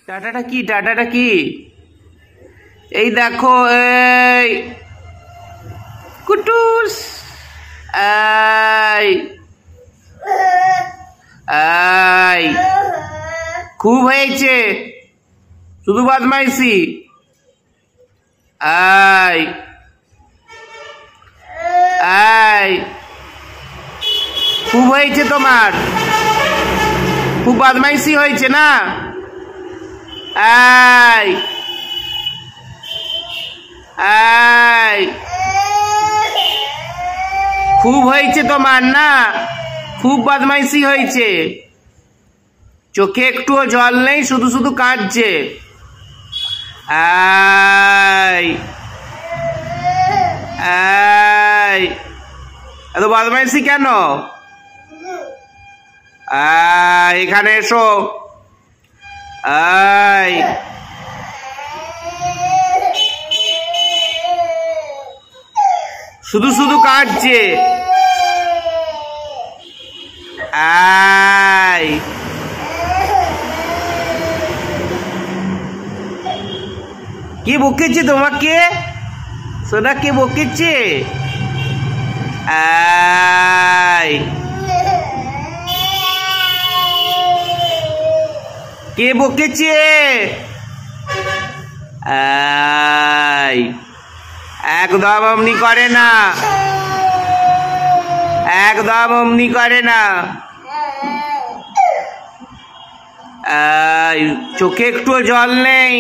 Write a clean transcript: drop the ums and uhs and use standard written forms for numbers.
টাটাটা কি? টাটাটা কি? এই দেখো, এই কুটুস, এই এই খুব হয়েছে, শুধু বদমাইশি। এই এই খুব হয়েছে তোমার, খুব বদমাইশি হয়েছে না? এই এই খুব হয়েছে তোমার না, খুব বদমাইশি হয়েছে। চোখে একটুও জল নেই, শুধু শুধু কাঁদছে। এই এই এত বদমাইশি কেন? এখানে এসো। এই শুধু শুধু কাঁদছে। এই কে বকেছে তোমাকে? সোনা, কে বকেছে? কে বকেছে? একদম অমনি করে না, একদম অমনি করে না। চোখে একটু জল নেই।